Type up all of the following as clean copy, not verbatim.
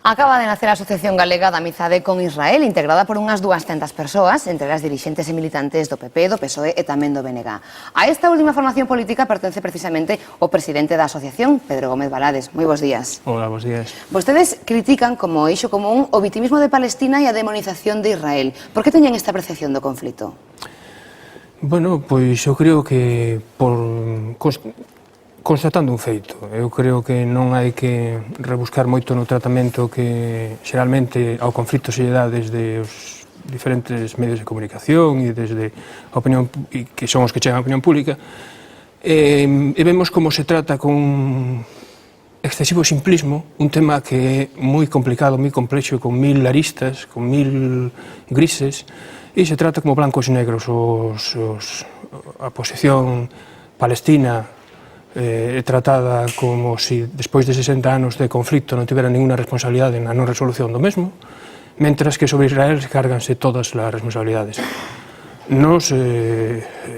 Acaba de nacer a Asociación Galega da Amizade con Israel, integrada por unhas 200 persoas, entre as dirixentes e militantes do PP, do PSOE e tamén do BNG. A esta última formación política pertence precisamente o presidente da asociación, Pedro Gómez Balades. Moi bons días. Hola, bons días. Vostedes critican como eixo común o vitimismo de Palestina e a demonización de Israel. Por que teñen esta apreciación do conflito? Bueno, pois eu creo que constatando un feito. Eu creo que non hai que rebuscar moito no tratamento que xeralmente ao conflito se lle dá desde os diferentes medios de comunicación e desde a opinión, que son os que chegan á opinión pública, e vemos como se trata con excesivo simplismo un tema que é moi complicado, moi complexo, con 1000 aristas, con 1000 grises, e se trata como blancos e negros. A posición palestina é tratada como se despois de 60 anos de conflito non tivera ninguna responsabilidade na non resolución do mesmo, mentras que sobre Israel cárganse todas as responsabilidades. Nos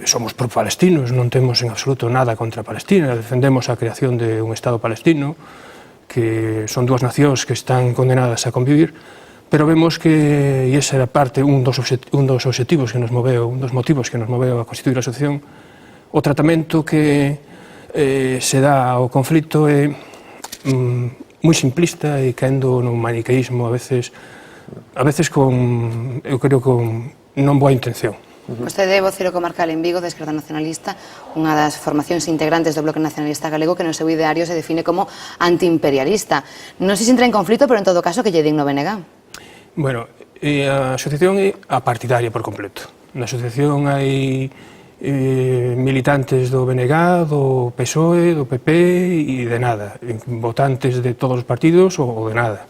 somos pro-palestinos, non temos en absoluto nada contra Palestina, defendemos a creación de un Estado palestino, que son dúas nacións que están condenadas a convivir, pero vemos que, e esa era parte, un dos obxectivos que nos moveu, un dos motivos que nos moveu a constituir a asociación, o tratamento que se dá ao conflito é moi simplista e caendo no maniqueísmo a veces con, eu creo, con non boa intención. Vostede é vocero comarcal en Vigo da Esquerda Nacionalista, unha das formacións integrantes do Bloque Nacionalista Galego que no seu ideario se define como antiimperialista. Non sei se entra en conflito, pero en todo caso que lle din no BNG. Bueno, a asociación é apartidaria por completo. Na asociación hai militantes do BNG, do PSOE, do PP e de nada, votantes de todos os partidos ou de nada.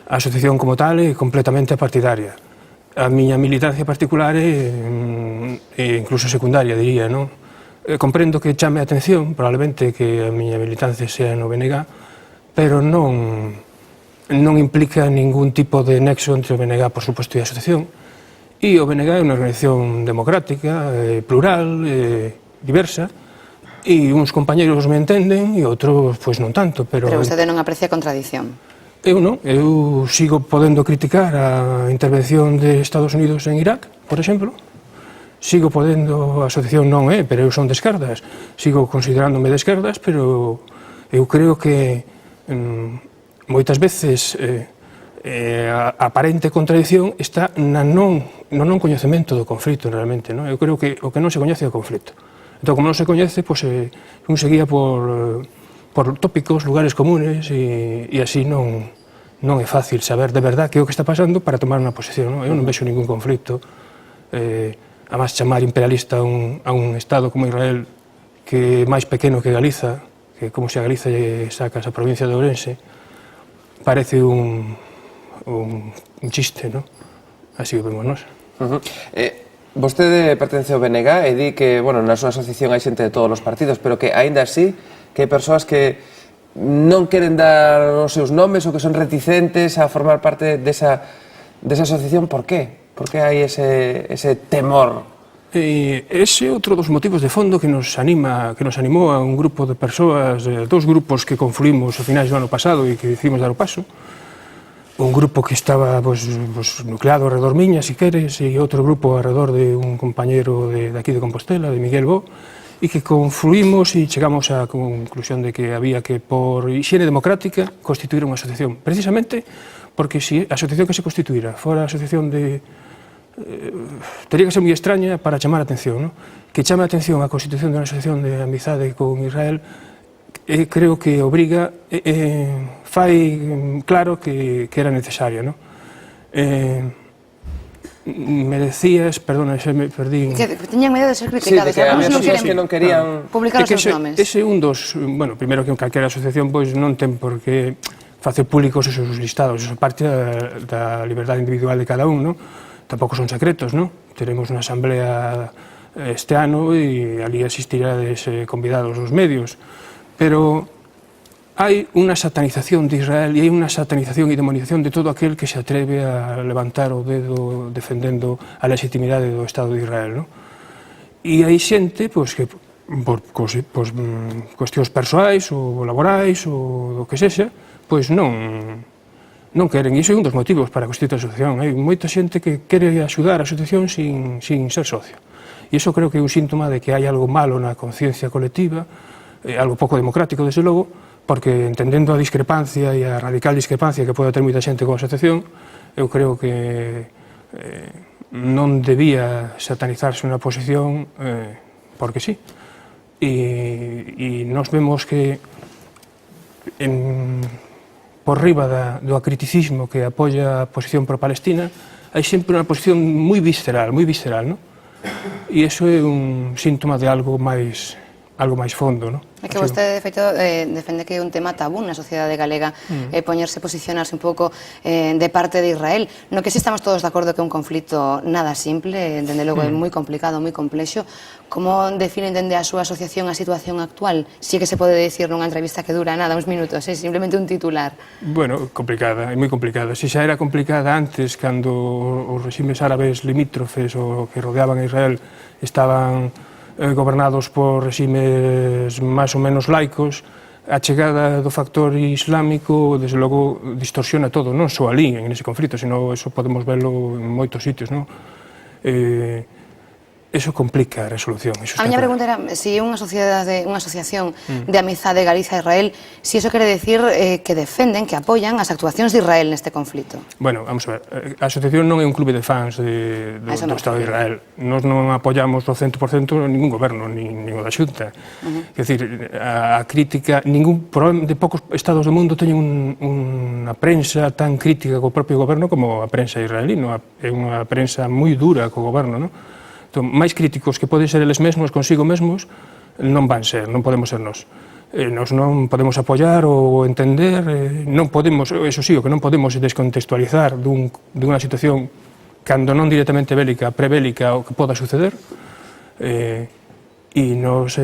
A asociación como tal é completamente partidaria. A miña militancia particular é incluso secundaria, diría, non? Comprendo que chame a atención, probablemente, que a miña militancia sea no BNG, pero non implica ningún tipo de nexo entre o BNG, por suposto, e a asociación. E o BNG é unha organización democrática, plural, diversa, e uns compañeros me entenden e outros pois non tanto, pero... Pero vostede non aprecia contradición? Eu non, eu sigo podendo criticar a intervención de Estados Unidos en Irak, por exemplo, sigo podendo, a asociación non é, pero eu son de esquerdas, sigo considerándome de esquerdas, pero eu creo que moitas veces a aparente contradición está no non coñecemento do conflito, realmente. Eu creo que o que non se coñece é o conflito. Entón, como non se coñece, un seguía por tópicos, lugares comunes, e así non é fácil saber de verdad que é o que está pasando para tomar unha posición. Eu non vexo ningún conflito. Además, chamar imperialista a un Estado como Israel, que é máis pequeno que Galiza, que como se a Galiza lle sacas a provincia de Ourense, parece un chiste, non? Así o vemos nós. Vostede pertence ao BNG e di que, bueno, na súa asociación hai xente de todos os partidos, pero que, aínda así, que hai persoas que non queren dar os seus nomes ou que son reticentes a formar parte desa asociación. Por qué? Por que hai ese temor? Ese é outro dos motivos de fondo que nos animou a un grupo de persoas, dous grupos que confluímos a finais do ano pasado e que decidimos dar o paso. Un grupo que estaba nucleado alrededor miña, si queres, e outro grupo alrededor de un compañero de aquí de Compostela, de Miguel Bo, e que confluímos e chegamos á conclusión de que había que, por hixiene democrática, constituir unha asociación. Precisamente porque se a asociación que se constituíra fora a asociación de... teria que ser moi extraña para chamar a atención, non? Que chame a atención a constitución de unha asociación de amizade con Israel, creo que obriga, fai claro que era necesaria, non? Me decías, perdona, xa me perdí... Que teñan medo de ser criticados, que había persoas que non querían publicar os seus nomes. Ese é un dos... Bueno, primeiro que calquera asociación non ten por que facer públicos os seus listados, eso parte da liberdade individual de cada un, non? Tampouco son secretos, non? Teremos unha asamblea este ano e ali asistirades convidados os medios, pero hai unha satanización de Israel e hai unha satanización e demonización de todo aquel que se atreve a levantar o dedo defendendo a legitimidade do Estado de Israel, non? E hai xente que por cuestións persoais ou laborais ou do que sexa, pois non non queren, e iso é un dos motivos para constituir a asociación. Hai moita xente que quere axudar a asociación sin ser socio. E iso creo que é un síntoma de que hai algo malo na conciencia colectiva, algo pouco democrático, desde logo, porque entendendo a discrepancia e a radical discrepancia que pode ter moita xente con a asociación, eu creo que non debía satanizarse unha posición porque sí. E nós vemos que por riba do acriticismo que apoia a posición pro-palestina, hai sempre unha posición moi visceral, non? E iso é un síntoma de algo máis fondo, non? É que vostede, de feito, defende que é un tema tabú na sociedade galega poñerse, posicionarse un pouco de parte de Israel. No que si estamos todos de acordo que é un conflito nada simple, dende logo é moi complicado, moi complexo. Como definen dende a súa asociación a situación actual? Si que se pode dicir nunha entrevista que dura nada, uns minutos, é simplemente un titular. Bueno, complicada, é moi complicada. Si xa era complicada antes, cando os reximes árabes limítrofes ou que rodeaban a Israel estaban gobernados por reximes máis ou menos laicos, a chegada do factor islámico, desde logo, distorsiona todo, non só ali, en ese conflito, sino eso podemos verlo en moitos sitios, non? Eso complica a resolución. A miña pregunta era se unha asociación de amizade Galiza-Israel, se iso quere decir que defenden, que apoian as actuacións de Israel neste conflito. Bueno, vamos a ver, a asociación non é un clube de fans do Estado de Israel. Nós non apoiamos do 100% ningún goberno, nin o da Xunta. Quer dizer, a crítica, probablemente poucos estados do mundo teñen unha prensa tan crítica co propio goberno como a prensa israelí, é unha prensa moi dura co goberno, non? Máis críticos que poden ser eles mesmos consigo mesmos non van ser, non podemos ser nós. Nós non podemos apoiar ou entender, non podemos, eso sí, o que non podemos é descontextualizar dunha situación cando non directamente bélica, prebélica, o que poda suceder, e nós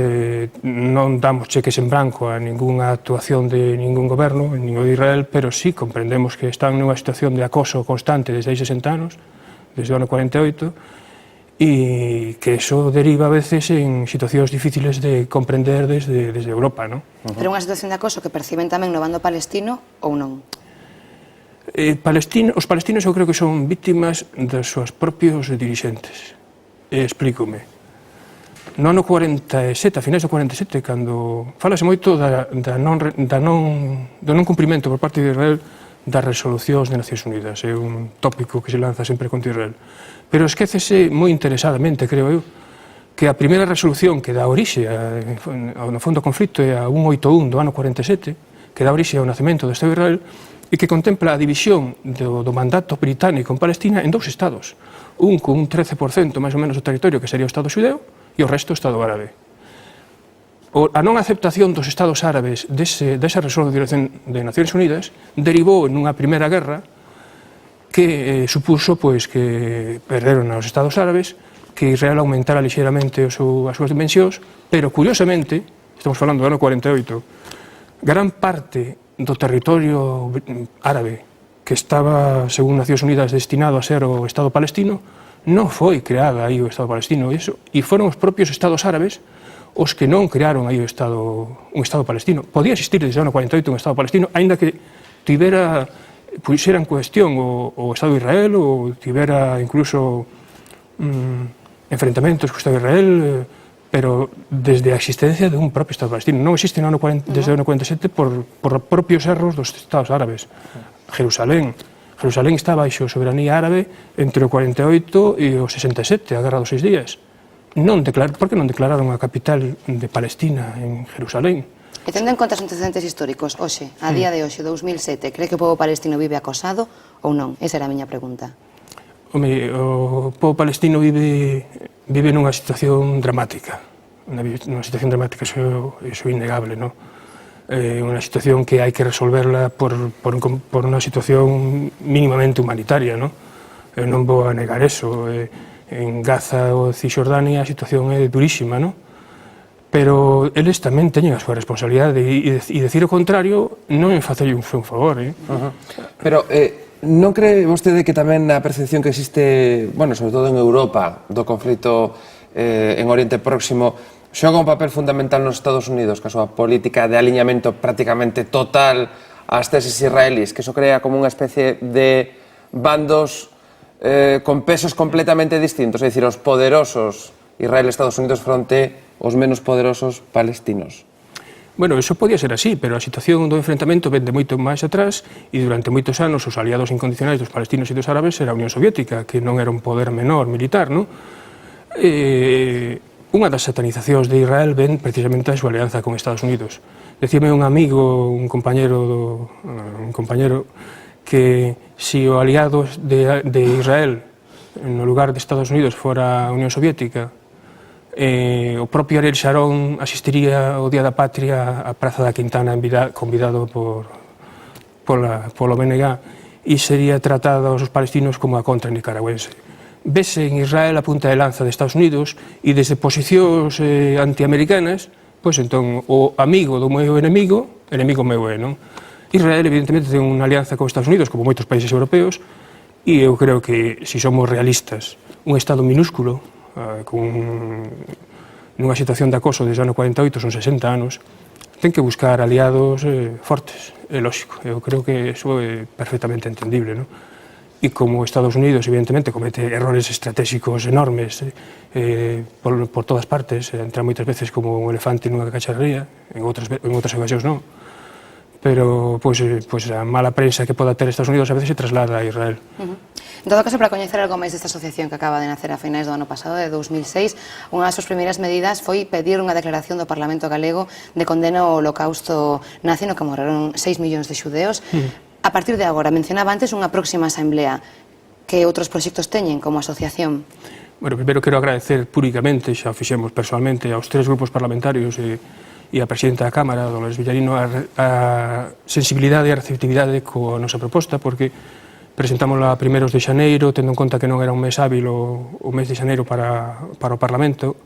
non damos cheques en branco a ningunha actuación de ningún goberno, nin o de Israel, pero sí comprendemos que están nunha situación de acoso constante desde hai 60 anos, desde o ano 48, e que eso deriva a veces en situacións difíciles de comprender desde Europa, non? Pero unha situación de acoso que perciben tamén no bando palestino ou non? Os palestinos eu creo que son víctimas dos seus propios dirixentes. Explícome. No ano 47, a finais do 47, cando falase moito do non cumprimento por parte de Israel das resolucións de Nacións Unidas. É un tópico que se lanza sempre contra Israel. Pero esquécese moi interesadamente, creo eu, que a primeira resolución que dá orixe no fondo do conflito é a 181 do ano 47, que dá orixe ao nacemento do Estado de Israel e que contempla a división do mandato británico en Palestina en dous estados, un con un 13% máis ou menos do territorio que sería o Estado xudeu e o resto o Estado árabe. A non aceptación dos Estados árabes desa resolución de Nacións Unidas derivou en unha primeira guerra que supuso que perderon os Estados árabes, que Israel aumentara lixeiramente as súas dimensións, pero curiosamente, estamos falando do ano 48, gran parte do territorio árabe que estaba, según Nacións Unidas, destinado a ser o Estado palestino, non foi creada aí o Estado palestino, e foron os propios Estados árabes os que non crearon aí un Estado palestino. Podía existir desde o ano 48 un Estado palestino, aínda que puxera en cuestión o Estado de Israel ou tivera incluso enfrentamentos co Estado de Israel, pero desde a existencia de un propio Estado palestino. Non existe desde o ano 47 por propios erros dos Estados árabes. Jerusalén está baixo soberanía árabe entre o 48 e o 67, a Guerra dos 6 días. Por que non declararon a capital de Palestina en Jerusalén? E tendo en conta os antecedentes históricos, hoxe, a día de hoxe, 2007, cree que o povo palestino vive acosado ou non? Esa era a miña pregunta. O povo palestino vive nunha situación dramática. Nunha situación dramática, iso é innegable, non? Unha situación que hai que resolverla por unha situación mínimamente humanitaria, non? Eu non vou a negar eso. En Gaza ou Cisjordania a situación é durísima, non? Pero eles tamén teñen a súa responsabilidade e decir o contrario non é facerlle un favor, Pero non cree vostede que tamén a percepción que existe, bueno, sobre todo en Europa, do conflito en Oriente Próximo, xoga un papel fundamental nos Estados Unidos, que a súa política de aliñamento prácticamente total ás teses israelís, que eso crea como unha especie de bandos con pesos completamente distintos, é dicir, os poderosos Israel e Estados Unidos fronte aos menos poderosos palestinos. Bueno, eso podía ser así, pero a situación do enfrentamento ven de moito máis atrás e durante moitos anos os aliados incondicionais dos palestinos e dos árabes era a Unión Soviética, que non era un poder menor militar, non? Unha das satanizacións de Israel ven precisamente a súa alianza con Estados Unidos. Decíame un amigo, un compañero que se o aliado de Israel no lugar de Estados Unidos fora a Unión Soviética, o propio Ariel Sharon asistiría ao Día da Patria á Praza da Quintana convidado polo BNG e sería tratado aos palestinos como a contra nicaragüense. Vese en Israel a punta de lanza de Estados Unidos e desde posicións antiamericanas, pois entón o amigo do meu enemigo meu é, non? Israel evidentemente ten unha alianza con Estados Unidos, como moitos países europeos, e eu creo que, se somos realistas, un Estado minúsculo, nunha situación de acoso desde o ano 48, son 60 anos, ten que buscar aliados fortes, é lógico. Eu creo que iso é perfectamente entendible, non? E como Estados Unidos, evidentemente, comete errores estratégicos enormes por todas partes, entra moitas veces como un elefante nunha cacharrería, en outras ocasións non, pero pois a mala prensa que poda ter Estados Unidos a veces se traslada a Israel. En todo caso, para coñecer algo máis desta asociación que acaba de nacer a finais do ano pasado, de 2006, unha das súas primeiras medidas foi pedir unha declaración do Parlamento galego de condena ao holocausto nazi no que morreron 6 millóns de xudeos. A partir de agora, mencionaba antes unha próxima asamblea. Que outros proxectos teñen como asociación? Bueno, primeiro quero agradecer públicamente, xa o fixemos personalmente, aos 3 grupos parlamentarios e a presidenta da Cámara, Dolores Villarino, a sensibilidade e a receptividade coa nosa proposta, porque presentámosla a primeros de xaneiro, tendo en conta que non era un mes hábil o mes de xaneiro para o Parlamento,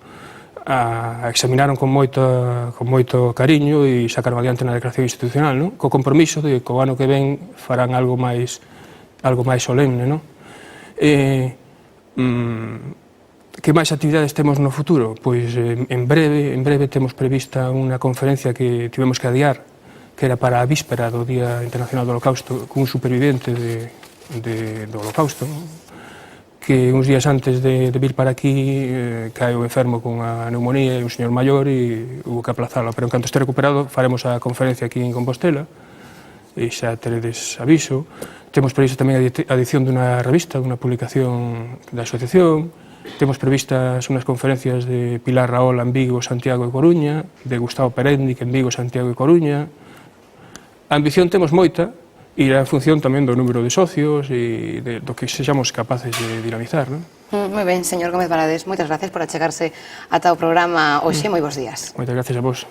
a examinaron con moito cariño e sacaron adiante na declaración institucional, non? Co compromiso de que o ano que ven farán algo máis solemne, non? Que máis actividades temos no futuro? Pois en breve temos prevista unha conferencia que tivemos que adiar, que era para a víspera do Día Internacional do Holocausto, cun supervivente do Holocausto, que uns días antes de vir para aquí caeu enfermo con a neumonía e un señor maior e hubo que aplazalo, pero en canto este recuperado faremos a conferencia aquí en Compostela e xa teredes aviso. Temos previsto tamén a edición dunha revista, dunha publicación da asociación. Temos previstas unhas conferencias de Pilar Rahola en Vigo, Santiago e Coruña, de Gustavo Perendic en Vigo, Santiago e Coruña. A ambición temos moita, e a función tamén do número de socios e do que sexamos capaces de dinamizar, non? Moi ben, señor Gómez Balades, moitas gracias por achegarse ata o programa hoxe, moi bons días. Moitas gracias a vos.